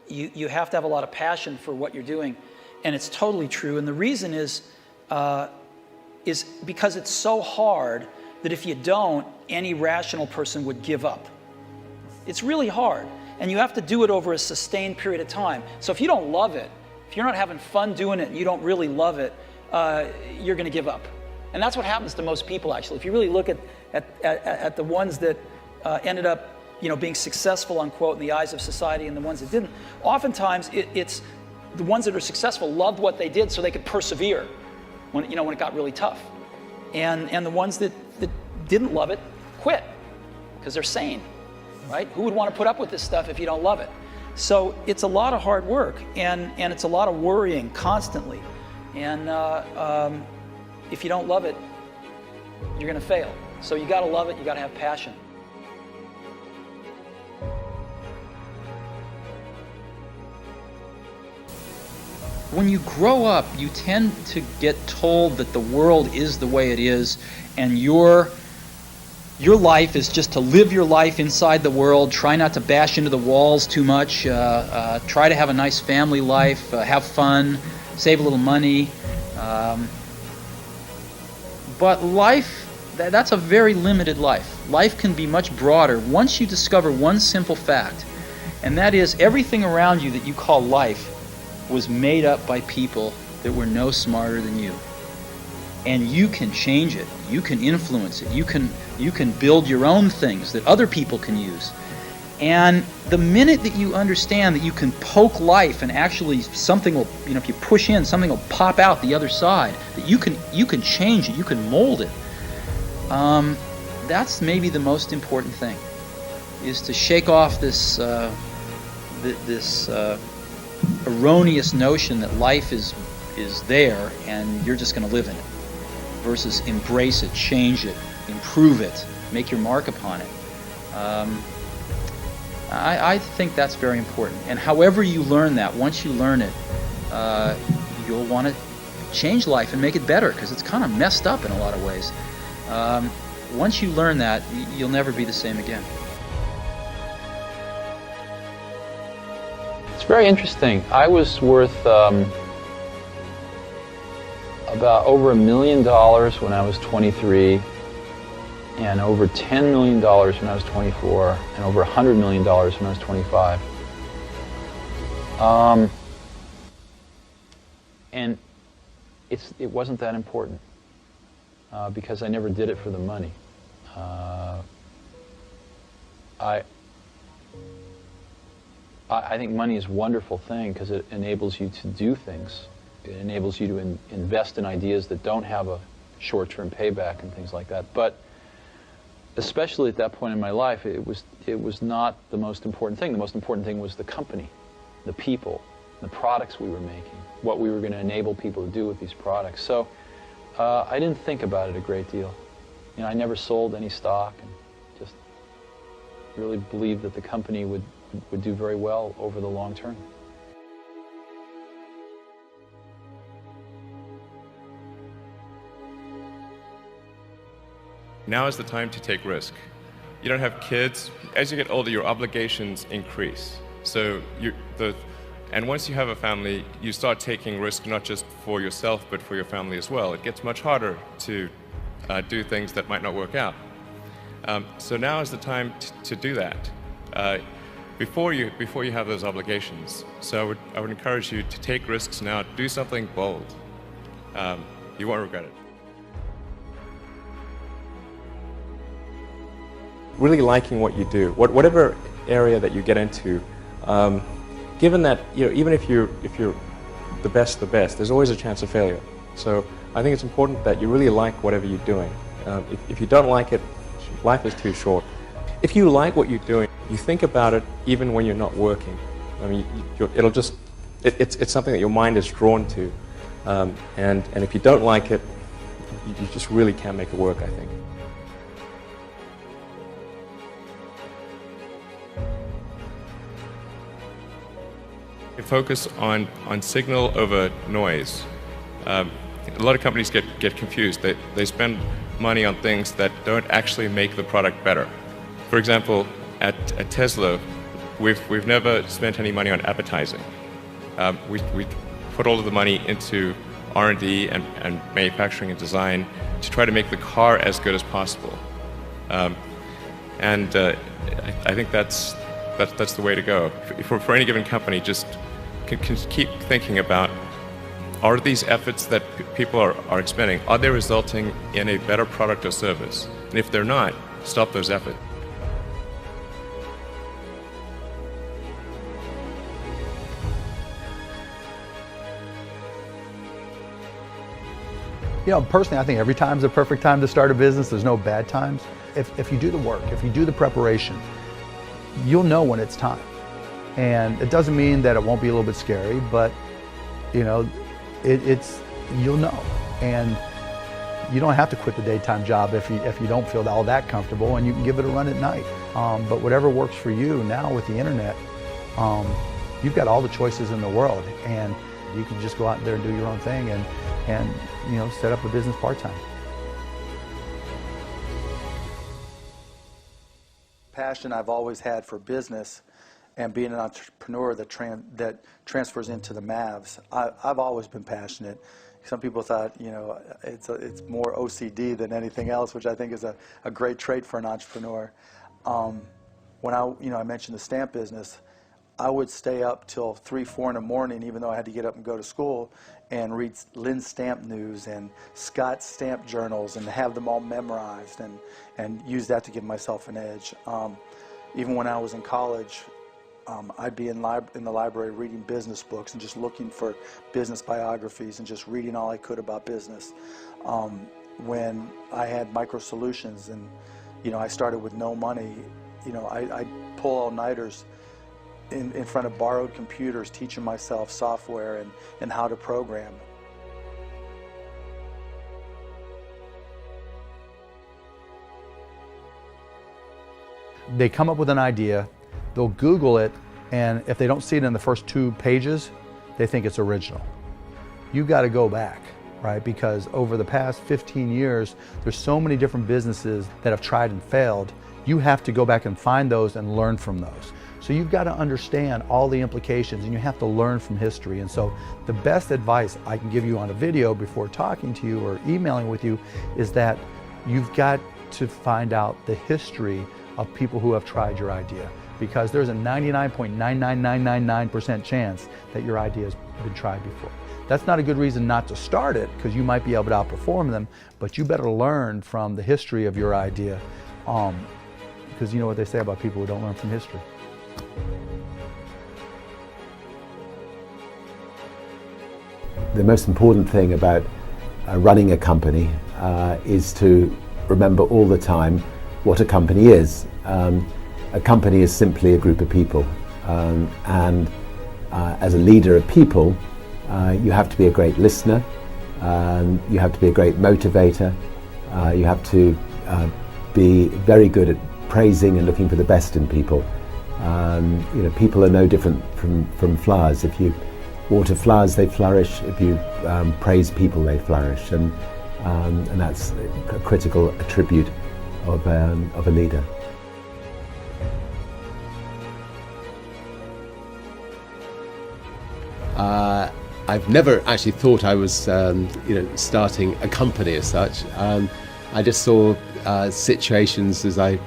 you have to have a lot of passion for what you're doing, and it's totally true. And the reason is because it's so hard that if you don't, any rational person would give up. It's really hard, and you have to do it over a sustained period of time. So if you don't love it, if you're not having fun doing it and you don't really love it, you're going to give up. And that's what happens to most people, actually. If you really look at the ones that ended up, being successful, unquote, in the eyes of society, and the ones that didn't, oftentimes it's the ones that are successful loved what they did so they could persevere when it got really tough. And the ones that didn't love it quit because they're sane, right? Who would want to put up with this stuff if you don't love it? So it's a lot of hard work, and it's a lot of worrying constantly. And if you don't love it, you're going to fail. So you got to love it. You got to have passion. When you grow up, you tend to get told that the world is the way it is, and your life is just to live your life inside the world, try not to bash into the walls too much, try to have a nice family life, have fun, save a little money. But life, that's a very limited life. Life can be much broader once you discover one simple fact, and that is everything around you that you call life was made up by people that were no smarter than you. And you can change it. You can influence it. You can build your own things that other people can use. And the minute that you understand that you can poke life and actually something will, if you push in, something will pop out the other side, that you can change it, you can mold it. That's maybe the most important thing, is to shake off this erroneous notion that life is there and you're just going to live in it, versus embrace it, change it, improve it, make your mark upon it. I think that's very important. And however you learn that, once you learn it, you'll want to change life and make it better, because it's kind of messed up in a lot of ways. Once you learn that, you'll never be the same again. It's very interesting. I was worth about over $1 million when I was 23, and over $10 million when I was 24, and over $100 million when I was 25. And it wasn't that important because I never did it for the money. I think money is a wonderful thing because it enables you to do things. It enables you to invest in ideas that don't have a short-term payback and things like that. But especially at that point in my life, it was not the most important thing. The most important thing was the company, the people, the products we were making, what we were going to enable people to do with these products. So I didn't think about it a great deal. I never sold any stock, and just really believed that the company would do very well over the long term. Now is the time to take risk. You don't have kids. As you get older, your obligations increase. So and once you have a family, you start taking risk not just for yourself, but for your family as well. It gets much harder to do things that might not work out. So now is the time to do that before you have those obligations. So I would encourage you to take risks now. Do something bold. You won't regret it. Really liking what you do, whatever area that you get into, given that even if you're the best, there's always a chance of failure. So I think it's important that you really like whatever you're doing. If you don't like it, life is too short. If you like what you're doing, you think about it even when you're not working. I mean, it's something that your mind is drawn to, and if you don't like it, you just really can't make it work, I think. Focus on signal over noise. A lot of companies get confused. They spend money on things that don't actually make the product better. For example, at Tesla, we've never spent any money on advertising. We put all of the money into R&D and manufacturing and design to try to make the car as good as possible. I think that's the way to go. For any given company, just can keep thinking about, are these efforts that people are expending, are they resulting in a better product or service? And if they're not, stop those efforts. You know, personally, I think every time's the perfect time to start a business. There's no bad times. If you do the work, if you do the preparation, you'll know when it's time. And it doesn't mean that it won't be a little bit scary, but you know, you'll know. And you don't have to quit the daytime job if you don't feel all that comfortable, and you can give it a run at night. But whatever works for you now with the internet, you've got all the choices in the world, and you can just go out there and do your own thing and you know, set up a business part-time. Passion I've always had for business and being an entrepreneur that transfers into the Mavs. I've always been passionate. Some people thought, you know, it's more OCD than anything else, which I think is a great trait for an entrepreneur. When I mentioned the stamp business, I would stay up till 3, 4 in the morning, even though I had to get up and go to school, and read Lynn's Stamp News and Scott's Stamp Journals and have them all memorized and use that to give myself an edge. Even when I was in college, I'd be in the library reading business books and just looking for business biographies and just reading all I could about business. When I had Micro Solutions and, you know, I started with no money, you know, I'd pull all-nighters in front of borrowed computers, teaching myself software and how to program. They come up with an idea, they'll Google it, and if they don't see it in the first 2 pages, they think it's original. You've got to go back, right? Because over the past 15 years, there's so many different businesses that have tried and failed. You have to go back and find those and learn from those. So you've got to understand all the implications, and you have to learn from history. And so the best advice I can give you on a video before talking to you or emailing with you is that you've got to find out the history of people who have tried your idea, because there's a 99.99999% chance that your idea has been tried before. That's not a good reason not to start it, because you might be able to outperform them, but you better learn from the history of your idea, because you know what they say about people who don't learn from history. The most important thing about running a company is to remember all the time what a company is. A company is simply a group of people, and as a leader of people, you have to be a great listener, you have to be a great motivator, you have to be very good at praising and looking for the best in people. You know, people are no different from flowers. If you water flowers, they flourish. If you praise people, they flourish, and that's a critical attribute of a leader. I've never actually thought I was, starting a company as such. I just saw situations as I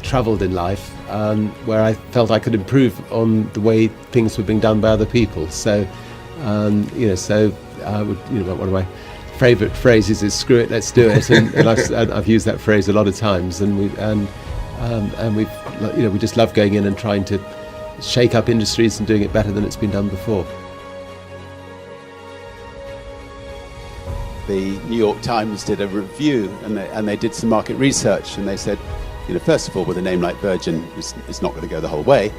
travelled in life where I felt I could improve on the way things were being done by other people. So, one of my favourite phrases is "screw it, let's do it," and I've used that phrase a lot of times. And we just love going in and trying to shake up industries and doing it better than it's been done before. The New York Times did a review, and they did some market research, and they said, first of all, with a name like Virgin, it's not going to go the whole way.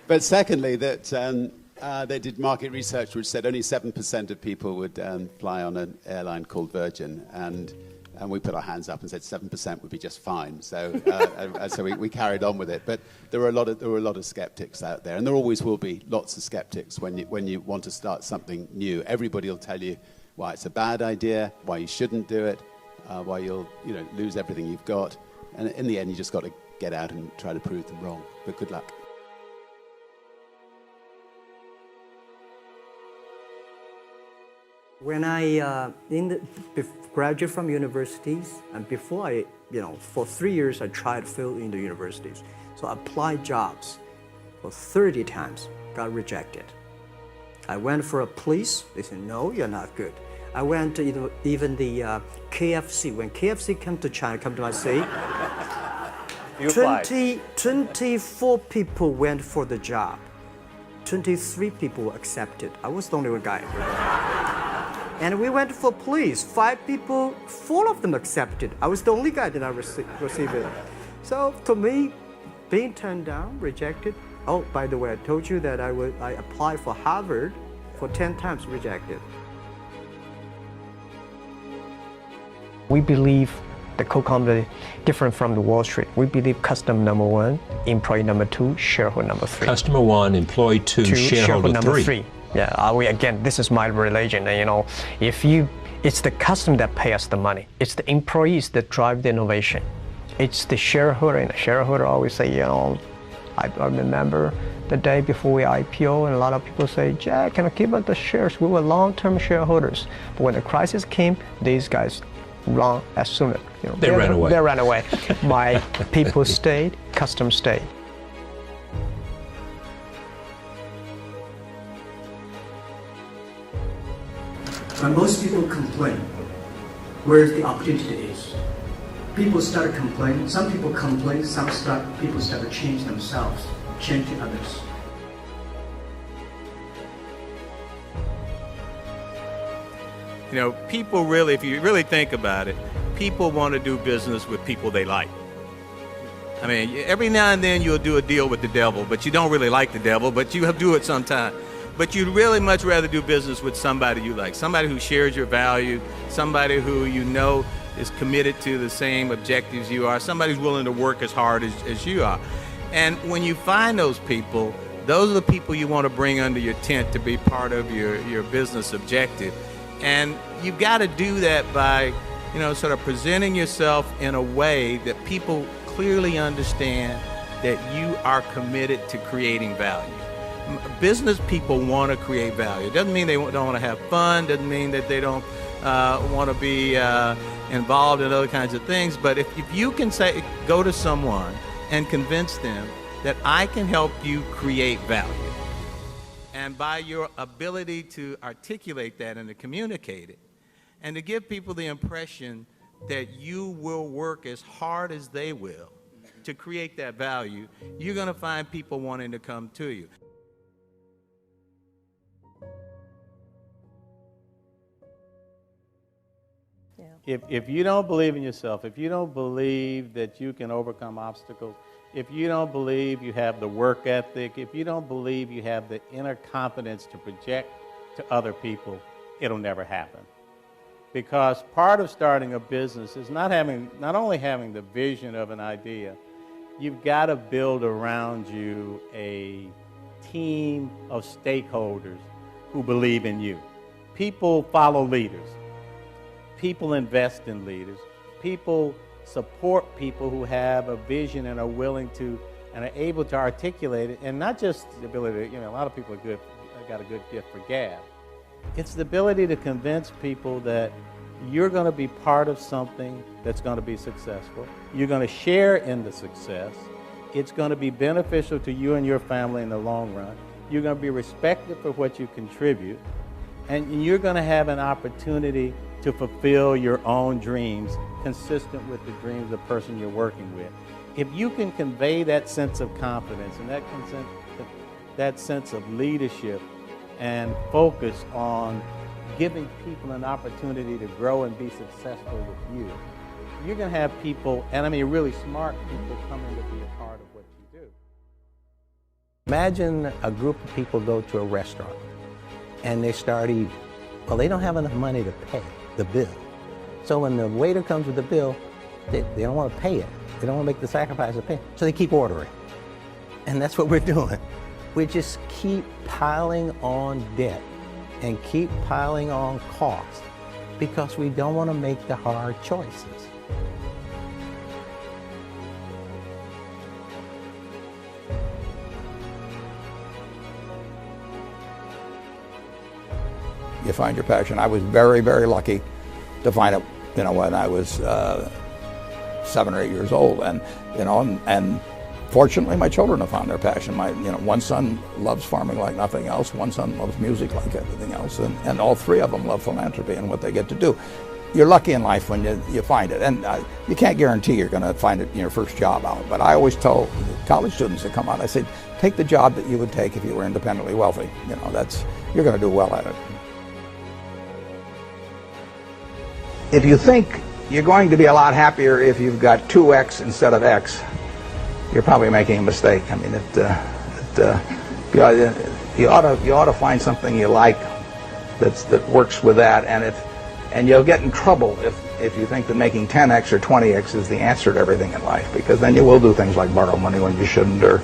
But secondly, that they did market research which said only 7% of people would fly on an airline called Virgin, and we put our hands up and said 7% would be just fine. So so we carried on with it. But there were a lot of skeptics out there, and there always will be lots of skeptics when you want to start something new. Everybody will tell you why it's a bad idea, why you shouldn't do it, while you'll lose everything you've got. And in the end, you just got to get out and try to prove them wrong. But good luck. When I graduate from universities, and before I, for 3 years I tried to fill in the universities. So I applied jobs for 30 times, got rejected. I went for a police, they said, no, you're not good. I went to even the KFC. When KFC came to China, come to my city, 24 people went for the job. 23 people accepted. I was the only one guy. And we went for police. 5 people, 4 of them accepted. I was the only guy that I received it. So to me, being turned down, rejected. Oh, by the way, I told you that I applied for Harvard for 10 times, rejected. We believe the Coke company different from the Wall Street. We believe customer number 1, employee number 2, shareholder number 3. Customer 1, employee 2, shareholder number 3. 3. Yeah, again, this is my religion. It's the customer that pay us the money. It's the employees that drive the innovation. It's the shareholder, and the shareholder always say, I remember the day before we IPO, and a lot of people say, Jack, can I keep up the shares? We were long-term shareholders. But when the crisis came, these guys run as soon as, they ran away. They ran away. My people stayed, customers stayed. When most people complain, where the opportunity is. People start complaining. Some people complain. People start to change themselves, changing others. People really, if you really think about it, people want to do business with people they like. I mean, every now and then you'll do a deal with the devil, but you don't really like the devil, but you do it sometime. But you'd really much rather do business with somebody you like, somebody who shares your value, somebody who is committed to the same objectives you are, somebody who's willing to work as hard as you are. And when you find those people, those are the people you want to bring under your tent to be part of your business objective. And you've got to do that by, sort of presenting yourself in a way that people clearly understand that you are committed to creating value. Business people want to create value. It doesn't mean they don't want to have fun, doesn't mean that they don't want to be involved in other kinds of things, but if you can go to someone and convince them that I can help you create value, and by your ability to articulate that and to communicate it, and to give people the impression that you will work as hard as they will to create that value, you're going to find people wanting to come to you. If you don't believe in yourself, if you don't believe that you can overcome obstacles, if you don't believe you have the work ethic, if you don't believe you have the inner confidence to project to other people, it'll never happen. Because part of starting a business is not only having the vision of an idea, you've got to build around you a team of stakeholders who believe in you. People follow leaders. People invest in leaders. People support people who have a vision and are willing to and are able to articulate it, and not just the ability to, a lot of people got a good gift for gab. It's the ability to convince people that you're going to be part of something that's going to be successful. You're going to share in the success. It's going to be beneficial to you and your family in the long run. You're going to be respected for what you contribute, and you're going to have an opportunity to fulfill your own dreams consistent with the dreams of the person you're working with. If you can convey that sense of confidence and that sense of leadership and focus on giving people an opportunity to grow and be successful with you, you're going to have people, and I mean really smart people, coming to be a part of what you do. Imagine a group of people go to a restaurant and they start eating. Well, they don't have enough money to pay the bill. So when the waiter comes with the bill, they don't want to pay it. They don't want to make the sacrifice of paying. So they keep ordering. And that's what we're doing. We just keep piling on debt and keep piling on costs. because we don't want to make the hard choices. You find your passion. I was very, very lucky to find it, when I was 7 or 8 years old, and fortunately, my children have found their passion. One son loves farming like nothing else. One son loves music like everything else, and all three of them love philanthropy and what they get to do. You're lucky in life when you find it, and you can't guarantee you're going to find it in your first job out. But I always tell college students that come out, I say, take the job that you would take if you were independently wealthy. You're going to do well at it. If you think you're going to be a lot happier if you've got 2X instead of X, you're probably making a mistake. I mean, you ought to find something you like that works with that, and you'll get in trouble if you think that making 10X or 20X is the answer to everything in life, because then you will do things like borrow money when you shouldn't, or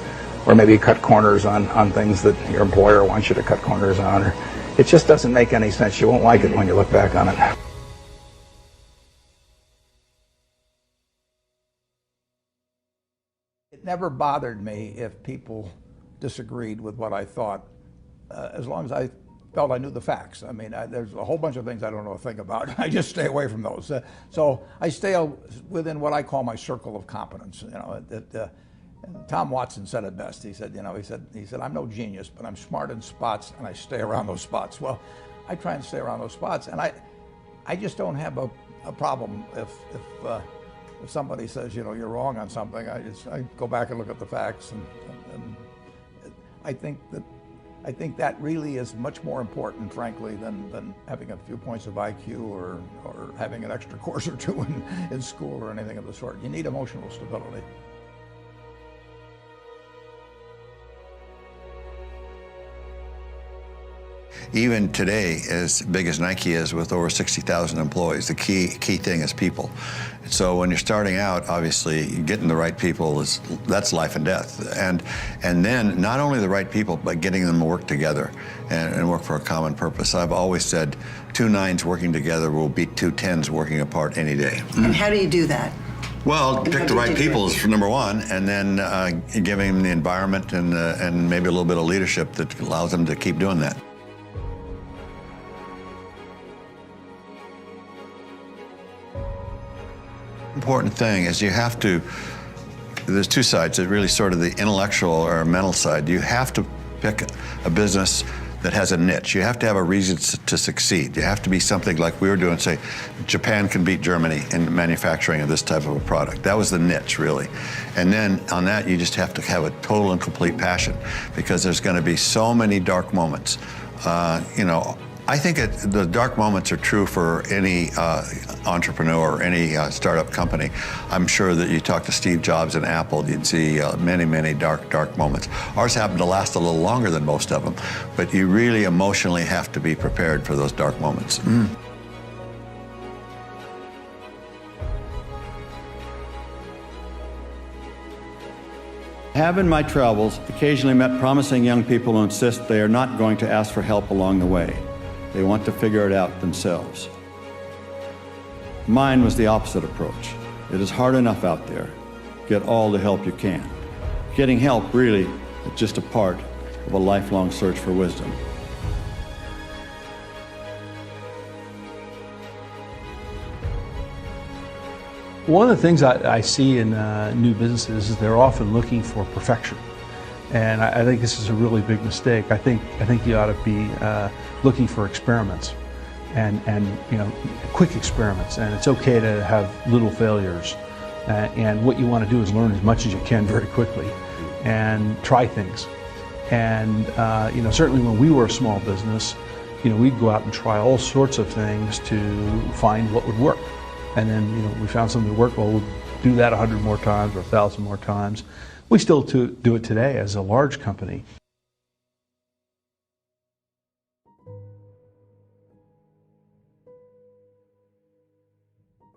maybe cut corners on things that your employer wants you to cut corners on. Or it just doesn't make any sense. You won't like it when you look back on it. It never bothered me if people disagreed with what I thought, as long as I felt I knew the facts. I mean, there's a whole bunch of things I don't know a thing about. I just stay away from those. So I stay within what I call my circle of competence. Tom Watson said it best. He said, I'm no genius, but I'm smart in spots, and I stay around those spots. Well, I try and stay around those spots, and I just don't have a problem if somebody says, you're wrong on something. I go back and look at the facts, and I think that really is much more important, frankly, than having a few points of IQ or having an extra course or two in school or anything of the sort. You need emotional stability. Even today, as big as Nike is with over 60,000 employees, the key thing is people. So when you're starting out, obviously, getting the right people that's life and death. And then not only the right people, but getting them to work together and work for a common purpose. I've always said 2 9s working together will beat 2 10s working apart any day. And how do you do that? Well, pick the right people is number one, and then giving them the environment and maybe a little bit of leadership that allows them to keep doing that. Important thing is there's 2 sides. There's really sort of the intellectual or mental side. You have to pick a business that has a niche. You have to have a reason to succeed. You have to be something like we were doing, say, Japan can beat Germany in manufacturing of this type of a product. That was the niche, really. And then on that, you just have to have a total and complete passion, because there's going to be so many dark moments. I think the dark moments are true for any entrepreneur or any startup company. I'm sure that you talk to Steve Jobs and Apple, you'd see many, many dark moments. Ours happen to last a little longer than most of them, but you really emotionally have to be prepared for those dark moments. I have in my travels occasionally met promising young people who insist they are not going to ask for help along the way. They want to figure it out themselves. Mine was the opposite approach. It is hard enough out there. Get all the help you can. Getting help really is just a part of a lifelong search for wisdom. One of the things I see in new businesses is they're often looking for perfection. And I think this is a really big mistake. I think you ought to be looking for experiments and quick experiments. And it's okay to have little failures. And what you want to do is learn as much as you can very quickly and try things. And certainly when we were a small business, we'd go out and try all sorts of things to find what would work. And then we found something that worked. Well, we'll do that 100 more times or 1,000 more times. We still do it today as a large company.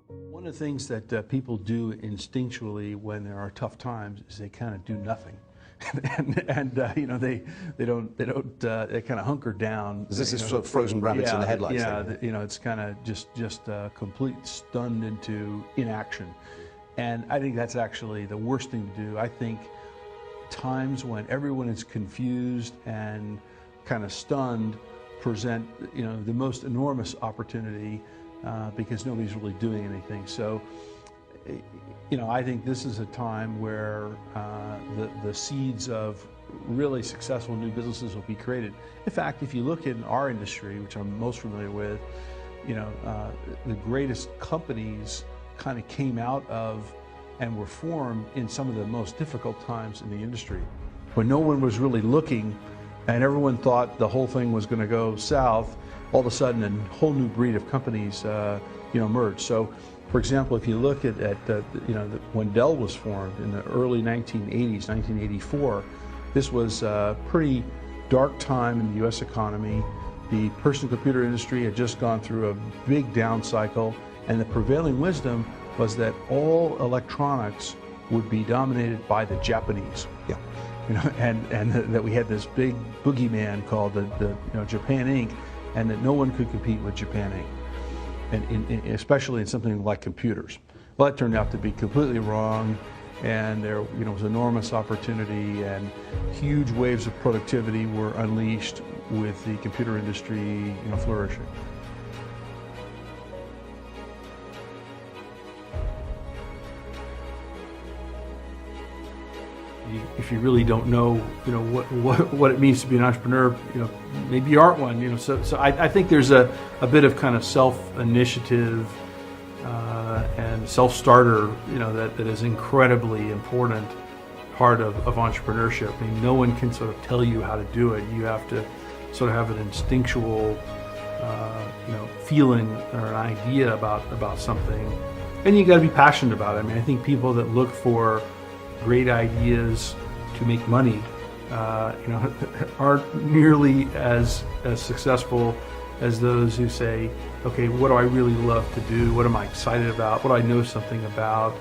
One of the things that people do instinctually when there are tough times is they kind of do nothing. and they kind of hunker down. This is sort of frozen rabbits in the headlights. Yeah, it's kind of just complete stunned into inaction, and I think that's actually the worst thing to do. I think times when everyone is confused and kind of stunned present the most enormous opportunity because nobody's really doing anything. So I think this is a time where the seeds of really successful new businesses will be created. In fact, if you look in our industry, which I'm most familiar with, the greatest companies kind of came out of and were formed in some of the most difficult times in the industry. When no one was really looking and everyone thought the whole thing was going to go south, all of a sudden a whole new breed of companies emerged. So, for example, if you look at when Dell was formed in the early 1980s, 1984, this was a pretty dark time in the U.S. economy. The personal computer industry had just gone through a big down cycle, and the prevailing wisdom was that all electronics would be dominated by the Japanese. Yeah. And that we had this big boogeyman called the Japan Inc., and that no one could compete with Japan Inc., and especially in something like computers. Well, that turned out to be completely wrong, and there was enormous opportunity, and huge waves of productivity were unleashed with the computer industry flourishing. If you really don't know, what it means to be an entrepreneur, maybe you aren't one. So I think there's a bit of kind of self-initiative and self-starter, that is incredibly important part of entrepreneurship. I mean, no one can sort of tell you how to do it. You have to sort of have an instinctual, feeling or an idea about something, and you got to be passionate about it. I mean, I think people that look for great ideas to make money, aren't nearly as successful as those who say, okay, what do I really love to do? What am I excited about? What do I know something about?